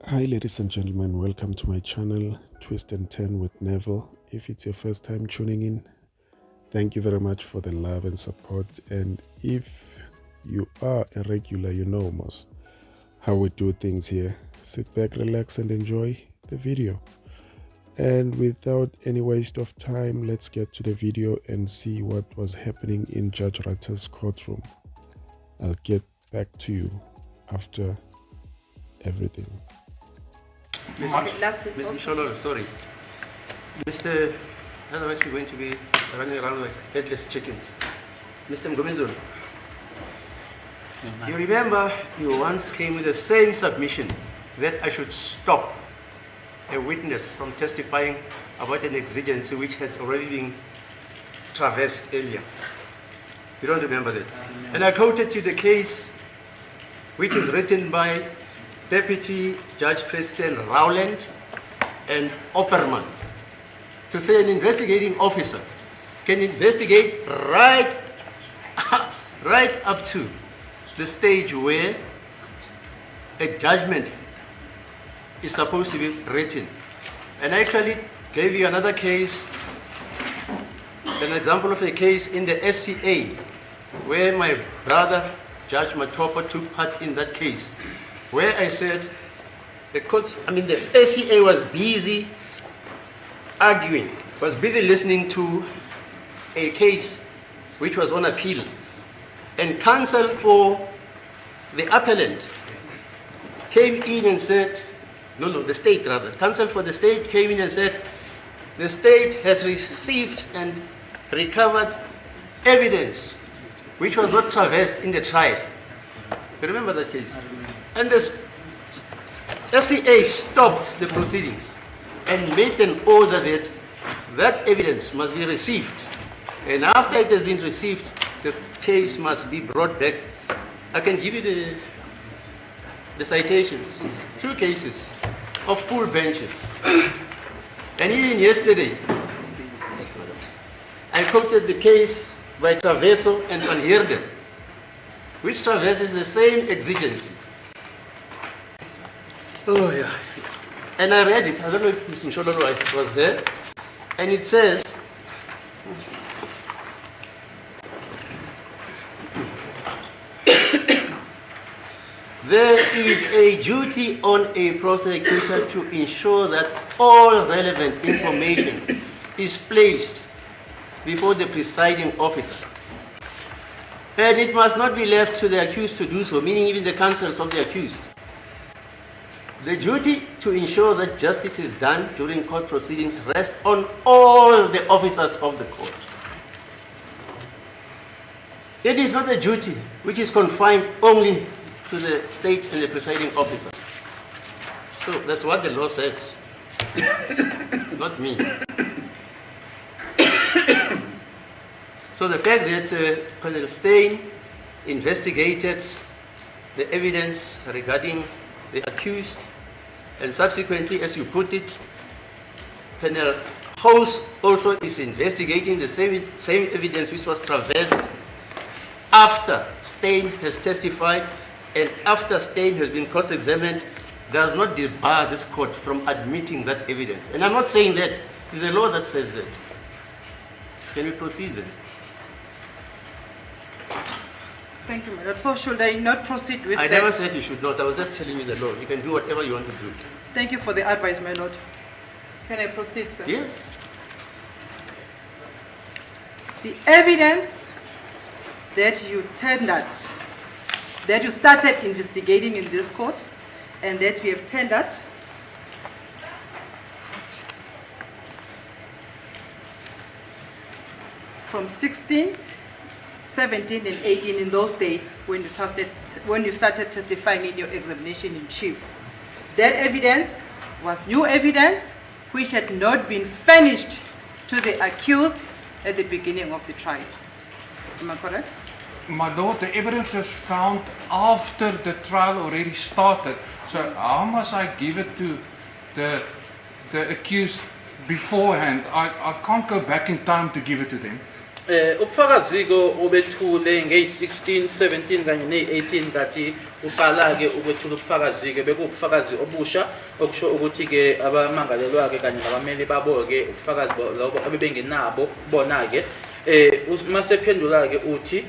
Hi ladies and gentlemen, welcome to my channel Twist&Turn with Neville. If it's your first time tuning in, thank you very much for the love and support, and if you are a regular, you know most how we do things here. Sit back, relax and enjoy the video. And without any waste of time, let's get to the video and see what was happening in Judge Ratha's courtroom. I'll get back to you after everything. Ms. Mshololo, sorry. Mr. Otherwise we're going to be running around like headless chickens. Mr. Mgomezulu, you remember you once came with the same submission that I should stop a witness from testifying about an exigency which had already been traversed earlier. You don't remember that? And I quoted you the case which is written by Deputy Judge President Rowland and Opperman to say an investigating officer can investigate right up to the stage where a judgment is supposed to be written. And I actually gave you another case, an example of a case in the SCA where my brother Judge Matopa took part in that case, where I said the SCA was busy arguing, was busy listening to a case which was on appeal. And counsel for the appellant came in and said, the state rather, counsel for the state came in and said, the state has received and recovered evidence which was not traversed in the trial. You remember that case? And the SCA stopped the proceedings and made an order that that evidence must be received. And after it has been received, the case must be brought back. I can give you the citations. 2 cases of full benches. And even yesterday, I quoted the case by Traverso and Van Heerden, which traverses the same exigency. Oh yeah. And I read it. I don't know if Ms. Mshololo was there. And it says, there is a duty on a prosecutor to ensure that all relevant information is placed before the presiding officer. And it must not be left to the accused to do so, meaning even the counsels of the accused. The duty to ensure that justice is done during court proceedings rests on all the officers of the court. It is not a duty which is confined only to the state and the presiding officer. So that's what the law says, not me. So the fact that Colonel Steyn investigated the evidence regarding the accused, and subsequently, as you put it, Colonel House also is investigating the same evidence which was traversed after Steyn has testified and after Steyn has been cross-examined, does not debar this court from admitting that evidence. And I'm not saying that. It's the law that says that. Can we proceed then? Thank you, Madam. So should I not proceed with that? I never said you should not. I was just telling you the law. You can do whatever you want to do. Thank you for the advice, my lord. Can I proceed, sir? Yes. The evidence that you tendered, that you started investigating in this court, and that we have tendered, from 16, 17, and 18 in those dates when you started testifying in your examination in chief. That evidence was new evidence which had not been furnished to the accused at the beginning of the trial. Am I correct? My lord, the evidence was found after the trial already started. So how must I give it to the accused beforehand? I can't go back in time to give it to them. Ubufakazi-ke obethule ngeyi-16, 17 kanye neyi-18 kanti uqala-ke ukwethula ubufakazi-ke bekuwubufakazi obusha okusho ukuthi-ke abamangalelwa-ke kanye nabameli babo-ke ubufakazi lobo abebengenabo bona-ke mase phendula-ke uthi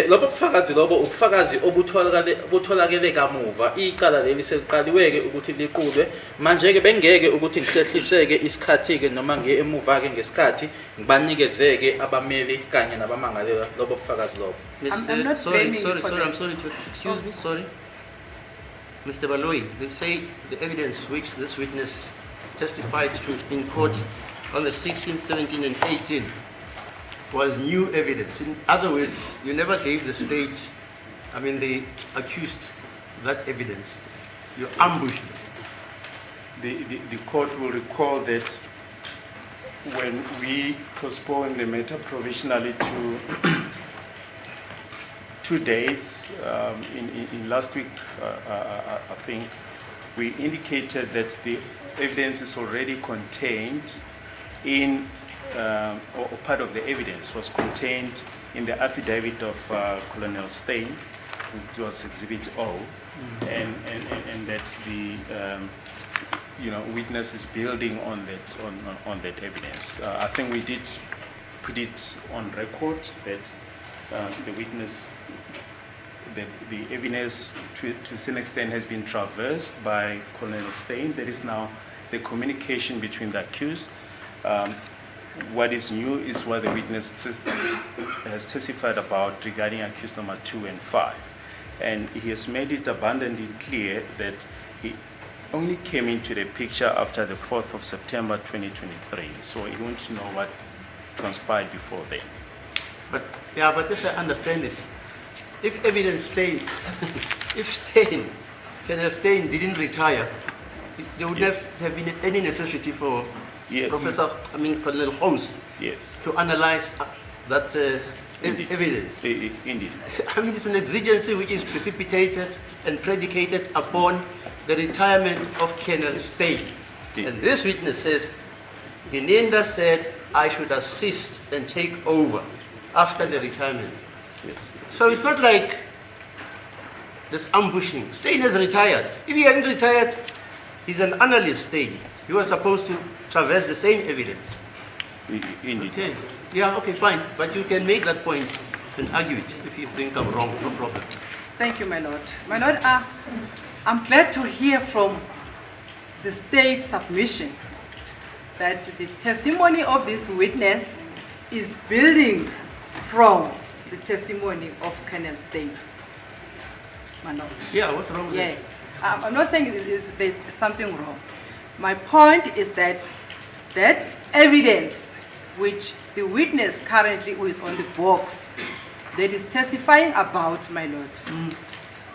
lobo bufakazi lobo ubufakazi obutholakele kamuva icala leli seliqaliwe-ke ukuthi liqulwe manje-ke bengeke ukuthi ngihlehliseke isikhathi-ke noma ngiye emuva-ke ngesikhathi ngibanikezeke abameli kanye nabamangalelwa lobo bufakazi lobo. I'm not blaming you for that. I'm sorry to excuse me, sorry. Mr. Baloyi, they say the evidence which this witness testified to in court on the 16th, 17th, and 18th was new evidence. In other words, you never gave the state, the accused, that evidence. You ambushed them. The court will recall that when we postponed the matter provisionally to 2 days, in last week, I think, we indicated that the evidence is already contained in or part of the evidence was contained in the affidavit of Colonel Stein, it was Exhibit O, and that the witness is building on that evidence. I think we did put it on record that the witness, the evidence to some extent has been traversed by Colonel Stein. There is now the communication between the accused. What is new is what the witness has testified about regarding accused number 2 and 5. And he has made it abundantly clear that he only came into the picture after the 4th of September 2023. So he won't know what transpired before then. But this I understand it. If evidence Stein, Colonel Stein didn't retire, there would not have been any necessity for Colonel Holmes to analyze that evidence. Indeed. It's an exigency which is precipitated and predicated upon the retirement of Colonel Stein. And this witness says, Gininda said I should assist and take over after the retirement. Yes. So it's not like this ambushing. Stein has retired. If he hadn't retired, he's an analyst Stein. He was supposed to traverse the same evidence. Indeed. Okay. Yeah, okay, fine. But you can make that point and argue it if you think I'm wrong, no problem. Thank you, my lord. My lord, I'm glad to hear from the state submission that the testimony of this witness is building from the testimony of Colonel Stein. My lord. Yeah, what's wrong with Yes. that? I'm not saying there's something wrong. My point is that that evidence which the witness currently who is on the box that is testifying about, my lord,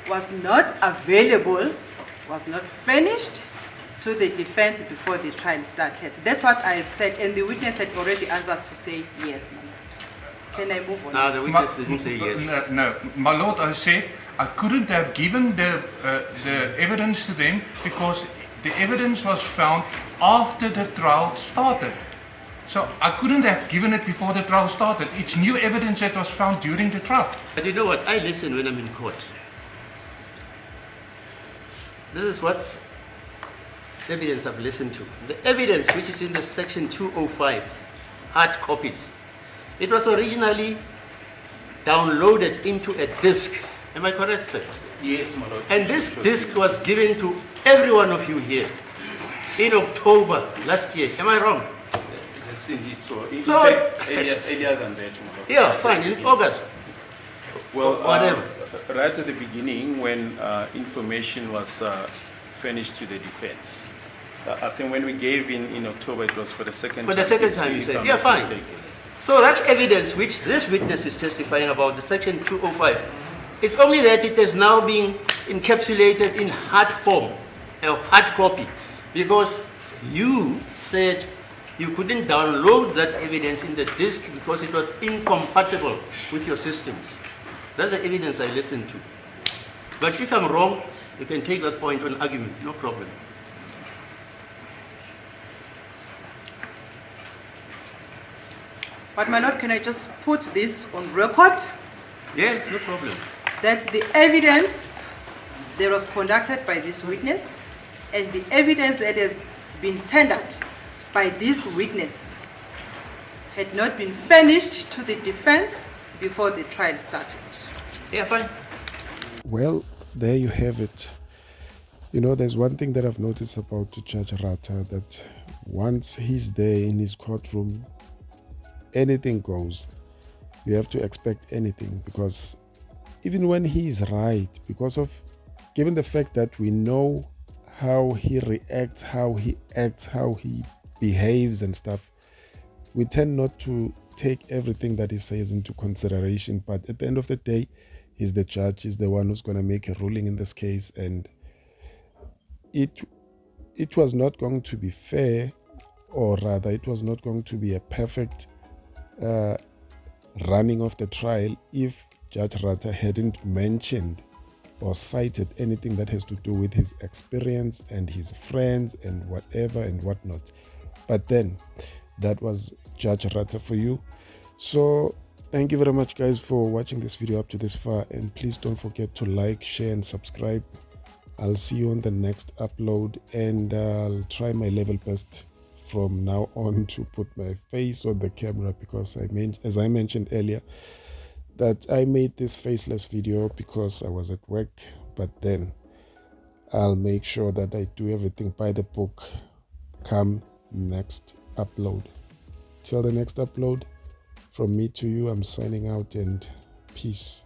was not available, was not furnished to the defense before the trial started. That's what I have said, and the witness had already answered to say yes, my lord. Can I move on? No, the witness didn't say yes. No, my lord, I said I couldn't have given the evidence to them because the evidence was found after the trial started. So I couldn't have given it before the trial started. It's new evidence that was found during the trial. But you know what? I listen when I'm in court. This is what evidence I've listened to. The evidence which is in the section 205, hard copies. It was originally downloaded into a disk. Am I correct, sir? Yes, my lord. And this disk was given to every one of you here in October last year. Am I wrong? Yes, indeed. So, in So- fact, earlier than that, my lord. Yeah, fine. Is it August? Well, Whatever. right at the beginning, when information was furnished to the defense, I think when we gave in October, it was for the second time. For the second time, you if said. I'm Yeah, not fine. mistaken. So that evidence which this witness is testifying about, the section 205, it's only that it is now being encapsulated in hard form, a hard copy, because you said you couldn't download that evidence in the disk because it was incompatible with your systems. That's the evidence I listened to. But if I'm wrong, you can take that point on argument, no problem. But my lord, can I just put this on record? Yes, no problem. That's the evidence that was conducted by this witness and the evidence that has been tendered by this witness had not been furnished to the defense before the trial started. Yeah, fine. Well, there you have it. You know, there's one thing that I've noticed about Judge Ratha, that once he's there in his courtroom, anything goes. You have to expect anything, because even when he's right, because of given the fact that we know how he reacts, how he acts, how he behaves and stuff, we tend not to take everything that he says into consideration. But at the end of the day, he's the judge, he's the one who's going to make a ruling in this case, and it was not going to be fair, or rather it was not going to be a perfect running of the trial if Judge Ratha hadn't mentioned or cited anything that has to do with his experience and his friends and whatever and whatnot. But then that was Judge Ratha for you. So thank you very much, guys, for watching this video up to this far, and please don't forget to like, share and subscribe. I'll see you on the next upload, and I'll try my level best from now on to put my face on the camera, because as I mentioned earlier, that I made this faceless video because I was at work. But then I'll make sure that I do everything by the book come next upload. Till the next upload, from me to you, I'm signing out, and peace.